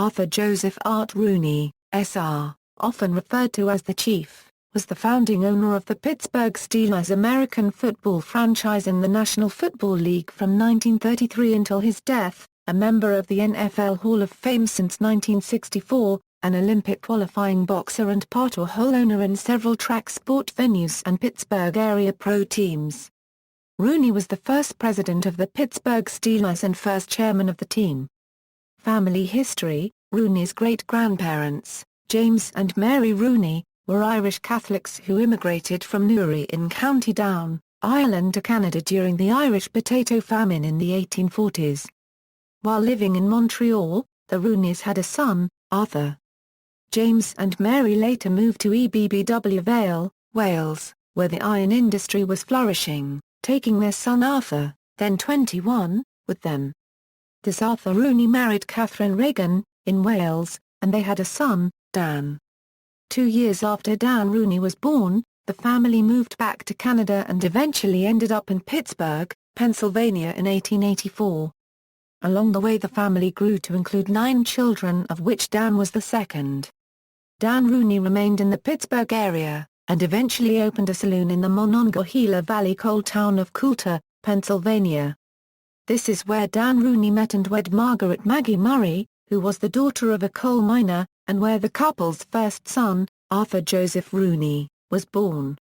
Arthur Joseph Art Rooney, Sr., often referred to as the Chief, was the founding owner of the Pittsburgh Steelers American football franchise in the National Football League from 1933 until his death, a member of the NFL Hall of Fame since 1964, an Olympic qualifying boxer and part or whole owner in several track sport venues and Pittsburgh area pro teams. Rooney was the first president of the Pittsburgh Steelers and first chairman of the team. Family history: Rooney's great-grandparents, James and Mary Rooney, were Irish Catholics who immigrated from Newry in County Down, Ireland to Canada during the Irish potato famine in the 1840s. While living in Montreal, the Rooneys had a son, Arthur. James and Mary later moved to EBBW Vale, Wales, where the iron industry was flourishing, taking their son Arthur, then 21, with them. This Arthur Rooney married Catherine Regan, in Wales, and they had a son, Dan. 2 years after Dan Rooney was born, the family moved back to Canada and eventually ended up in Pittsburgh, Pennsylvania in 1884. Along the way the family grew to include 9 children, of which Dan was the second. Dan Rooney remained in the Pittsburgh area, and eventually opened a saloon in the Monongahela Valley coal town of Coulter, Pennsylvania. This is where Dan Rooney met and wed Margaret Maggie Murray, who was the daughter of a coal miner, and where the couple's first son, Arthur Joseph Rooney, was born.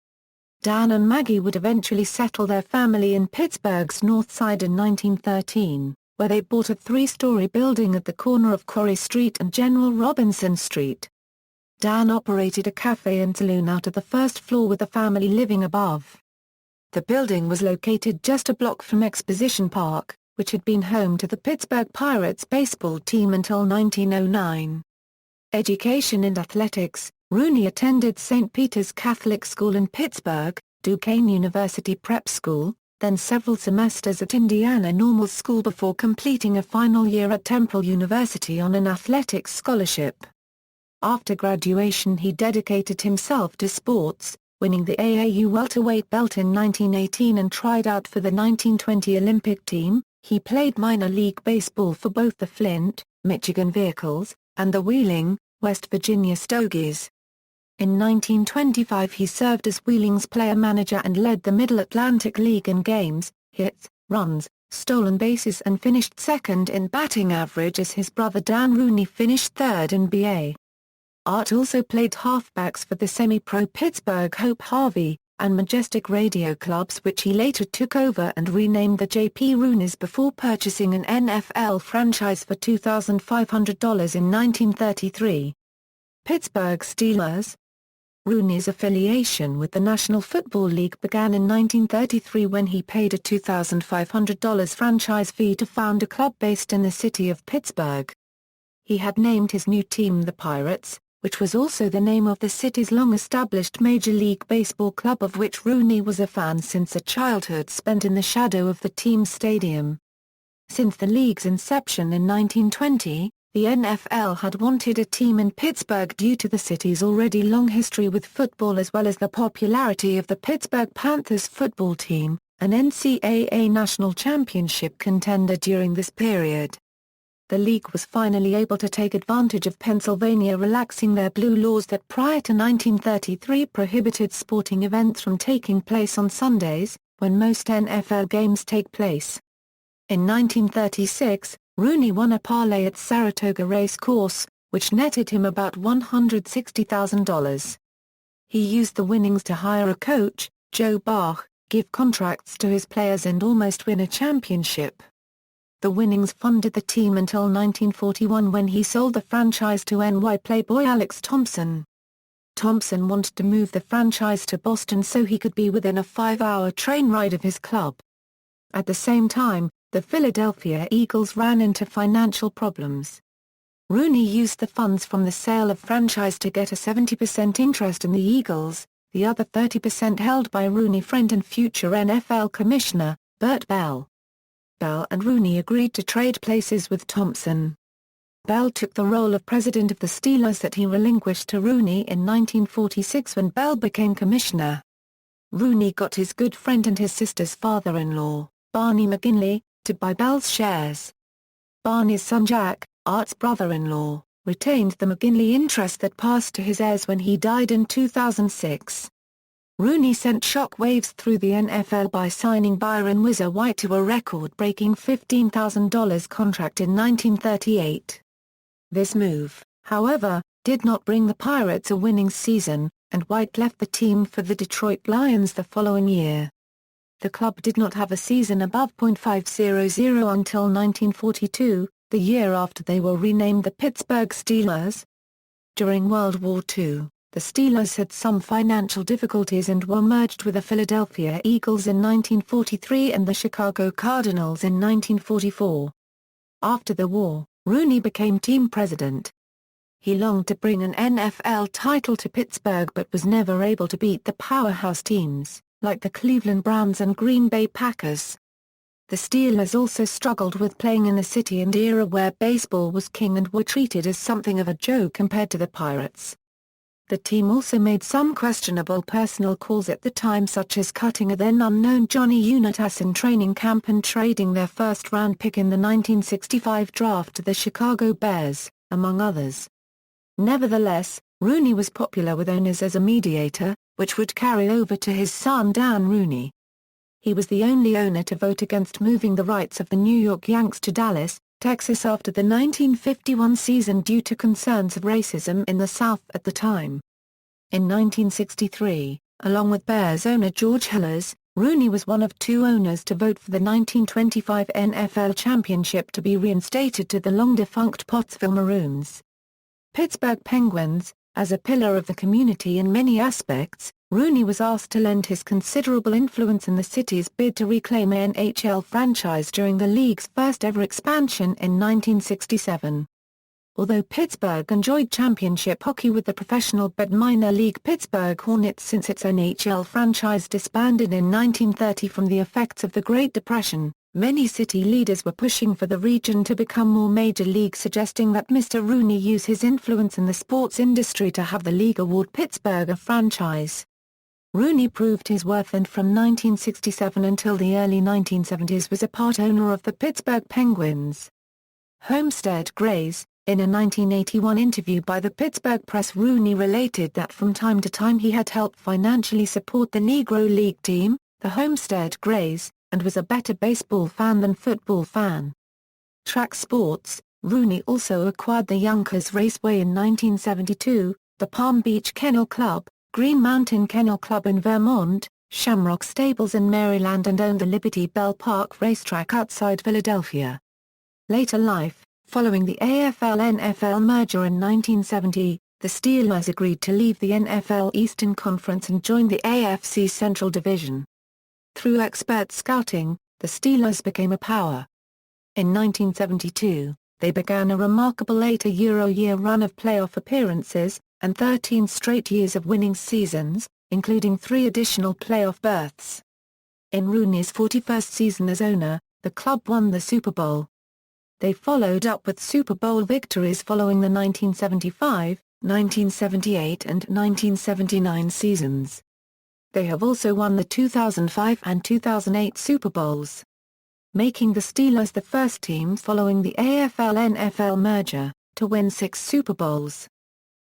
Dan and Maggie would eventually settle their family in Pittsburgh's North Side in 1913, where they bought a 3-story building at the corner of Quarry Street and General Robinson Street. Dan operated a cafe and saloon out of the first floor with the family living above. The building was located just a block from Exposition Park, which had been home to the Pittsburgh Pirates baseball team until 1909. Education and athletics: Rooney attended St. Peter's Catholic School in Pittsburgh, Duquesne University Prep School, then several semesters at Indiana Normal School before completing a final year at Temple University on an athletics scholarship. After graduation he dedicated himself to sports, winning the AAU welterweight belt in 1918 and tried out for the 1920 Olympic team. He played minor league baseball for both the Flint, Michigan Vehicles, and the Wheeling, West Virginia Stogies. In 1925 he served as Wheeling's player-manager and led the Middle Atlantic League in games, hits, runs, stolen bases and finished second in batting average as his brother Dan Rooney finished third in BA. Art also played halfbacks for the semi-pro Pittsburgh Hope Harvey and Majestic Radio clubs, which he later took over and renamed the J.P. Rooneys before purchasing an NFL franchise for $2,500 in 1933. Pittsburgh Steelers. Rooney's affiliation with the National Football League began in 1933 when he paid a $2,500 franchise fee to found a club based in the city of Pittsburgh. He had named his new team the Pirates, which was also the name of the city's long-established Major League Baseball club, of which Rooney was a fan since a childhood spent in the shadow of the team's stadium. Since the league's inception in 1920, the NFL had wanted a team in Pittsburgh due to the city's already long history with football as well as the popularity of the Pittsburgh Panthers football team, an NCAA national championship contender during this period. The league was finally able to take advantage of Pennsylvania relaxing their blue laws that prior to 1933 prohibited sporting events from taking place on Sundays, when most NFL games take place. In 1936, Rooney won a parlay at Saratoga Race Course, which netted him about $160,000. He used the winnings to hire a coach, Joe Bach, give contracts to his players and almost win a championship. The winnings funded the team until 1941 when he sold the franchise to NY playboy Alex Thompson. Thompson wanted to move the franchise to Boston so he could be within a 5-hour train ride of his club. At the same time, the Philadelphia Eagles ran into financial problems. Rooney used the funds from the sale of franchise to get a 70% interest in the Eagles, the other 30% held by Rooney friend and future NFL Commissioner, Bert Bell. Bell and Rooney agreed to trade places with Thompson. Bell took the role of president of the Steelers that he relinquished to Rooney in 1946 when Bell became commissioner. Rooney got his good friend and his sister's father-in-law, Barney McGinley, to buy Bell's shares. Barney's son Jack, Art's brother-in-law, retained the McGinley interest that passed to his heirs when he died in 2006. Rooney sent shock waves through the NFL by signing Byron Whizzer White to a record-breaking $15,000 contract in 1938. This move, however, did not bring the Pirates a winning season, and White left the team for the Detroit Lions the following year. The club did not have a season above .500 until 1942, the year after they were renamed the Pittsburgh Steelers. During World War II, the Steelers had some financial difficulties and were merged with the Philadelphia Eagles in 1943 and the Chicago Cardinals in 1944. After the war, Rooney became team president. He longed to bring an NFL title to Pittsburgh but was never able to beat the powerhouse teams, like the Cleveland Browns and Green Bay Packers. The Steelers also struggled with playing in a city and era where baseball was king and were treated as something of a joke compared to the Pirates. The team also made some questionable personnel calls at the time, such as cutting a then-unknown Johnny Unitas in training camp and trading their first-round pick in the 1965 draft to the Chicago Bears, among others. Nevertheless, Rooney was popular with owners as a mediator, which would carry over to his son Dan Rooney. He was the only owner to vote against moving the rights of the New York Yanks to Dallas, Texas after the 1951 season due to concerns of racism in the South at the time. In 1963, along with Bears owner George Hillers, Rooney was one of two owners to vote for the 1925 NFL championship to be reinstated to the long-defunct Pottsville Maroons. Pittsburgh Penguins, as a pillar of the community in many aspects, Rooney was asked to lend his considerable influence in the city's bid to reclaim an NHL franchise during the league's first-ever expansion in 1967. Although Pittsburgh enjoyed championship hockey with the professional but minor league Pittsburgh Hornets since its NHL franchise disbanded in 1930 from the effects of the Great Depression, many city leaders were pushing for the region to become more major league, suggesting that Mr. Rooney use his influence in the sports industry to have the league award Pittsburgh a franchise. Rooney proved his worth and from 1967 until the early 1970s was a part owner of the Pittsburgh Penguins. Homestead Grays. In a 1981 interview by the Pittsburgh Press, Rooney related that from time to time he had helped financially support the Negro League team, the Homestead Grays, and was a better baseball fan than football fan. Track sports. Rooney also acquired the Yonkers Raceway in 1972, the Palm Beach Kennel Club, Green Mountain Kennel Club in Vermont, Shamrock Stables in Maryland, and owned the Liberty Bell Park racetrack outside Philadelphia. Later life. Following the AFL-NFL merger in 1970, the Steelers agreed to leave the NFL Eastern Conference and join the AFC Central Division. Through expert scouting, the Steelers became a power. In 1972, they began a remarkable 8-year run of playoff appearances, and 13 straight years of winning seasons, including 3 additional playoff berths. In Rooney's 41st season as owner, the club won the Super Bowl. They followed up with Super Bowl victories following the 1975, 1978 and 1979 seasons. They have also won the 2005 and 2008 Super Bowls, making the Steelers the first team following the AFL-NFL merger to win 6 Super Bowls.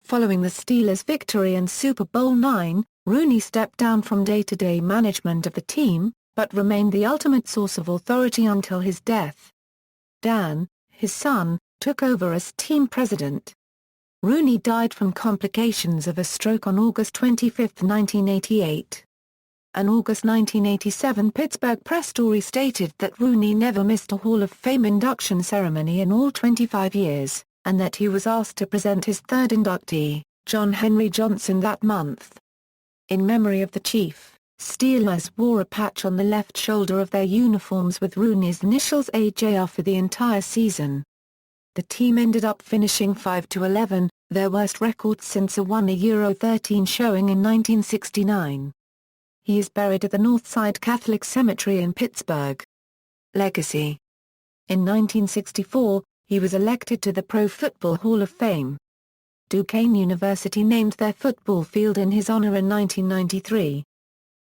Following the Steelers' victory in Super Bowl IX, Rooney stepped down from day-to-day management of the team, but remained the ultimate source of authority until his death. Dan, his son, took over as team president. Rooney died from complications of a stroke on August 25, 1988. An August 1987 Pittsburgh Press story stated that Rooney never missed a Hall of Fame induction ceremony in all 25 years, and that he was asked to present his third inductee, John Henry Johnson, that month. In memory of the Chief, Steelers wore a patch on the left shoulder of their uniforms with Rooney's initials AJR for the entire season. The team ended up finishing 5-11, their worst record since a 1-13 showing in 1969. He is buried at the Northside Catholic Cemetery in Pittsburgh. Legacy. In 1964, he was elected to the Pro Football Hall of Fame. Duquesne University named their football field in his honor in 1993.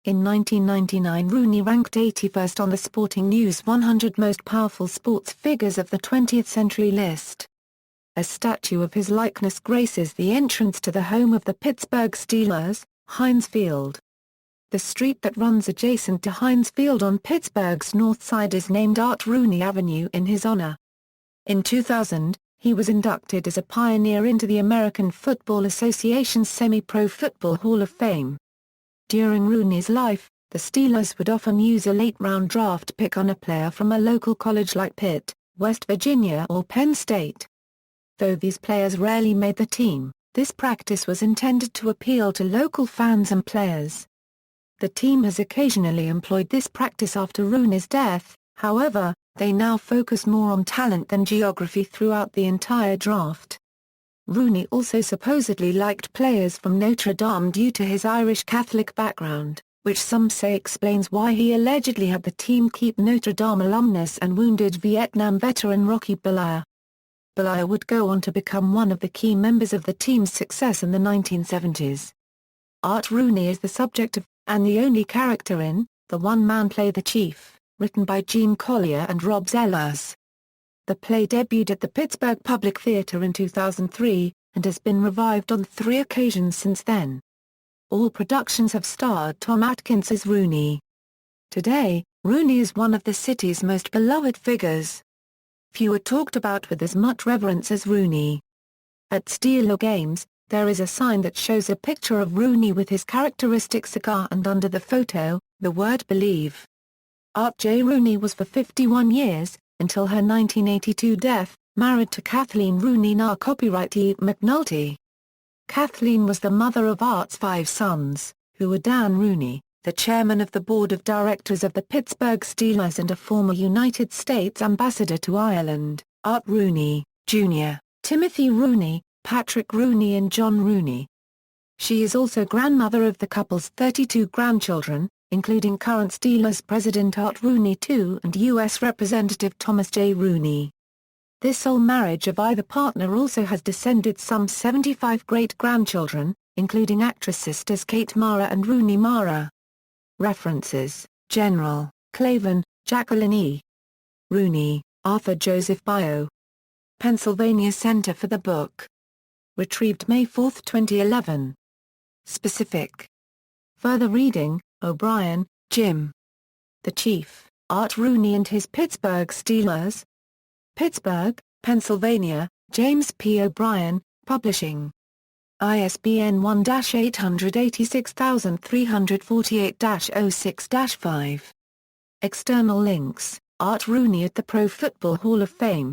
In 1999, Rooney ranked 81st on the Sporting News 100 Most Powerful Sports Figures of the 20th Century list. A statue of his likeness graces the entrance to the home of the Pittsburgh Steelers, Heinz Field. The street that runs adjacent to Heinz Field on Pittsburgh's north side is named Art Rooney Avenue in his honor. In 2000, he was inducted as a pioneer into the American Football Association's Semi-Pro Football Hall of Fame. During Rooney's life, the Steelers would often use a late-round draft pick on a player from a local college like Pitt, West Virginia or Penn State. Though these players rarely made the team, this practice was intended to appeal to local fans and players. The team has occasionally employed this practice after Rooney's death, however, they now focus more on talent than geography throughout the entire draft. Rooney also supposedly liked players from Notre Dame due to his Irish Catholic background, which some say explains why he allegedly had the team keep Notre Dame alumnus and wounded Vietnam veteran Rocky Belair. Belair would go on to become one of the key members of the team's success in the 1970s. Art Rooney is the subject of, and the only character in, the one-man play The Chief, written by Gene Collier and Rob Zellers. The play debuted at the Pittsburgh Public Theater in 2003, and has been revived on 3 occasions since then. All productions have starred Tom Atkins as Rooney. Today, Rooney is one of the city's most beloved figures. Few are talked about with as much reverence as Rooney. At Steeler games, there is a sign that shows a picture of Rooney with his characteristic cigar, and under the photo, the word "Believe." Art J. Rooney was for 51 years, until her 1982 death, married to Kathleen Rooney née copywritee McNulty. Kathleen was the mother of Art's 5 sons, who were Dan Rooney, the chairman of the board of directors of the Pittsburgh Steelers and a former United States ambassador to Ireland, Art Rooney, Jr., Timothy Rooney, Patrick Rooney and John Rooney. She is also grandmother of the couple's 32 grandchildren, including current Steelers president Art Rooney II and U.S. Representative Thomas J. Rooney. This sole marriage of either partner also has descended some 75 great-grandchildren, including actress sisters Kate Mara and Rooney Mara. References: General, Clavin, Jacqueline E. Rooney, Arthur Joseph Bio. Pennsylvania Center for the Book. Retrieved May 4, 2011. Specific. Further reading: O'Brien, Jim. The Chief, Art Rooney and His Pittsburgh Steelers. Pittsburgh, Pennsylvania, James P. O'Brien, Publishing. ISBN 1-886,348-06-5. External links: Art Rooney at the Pro Football Hall of Fame.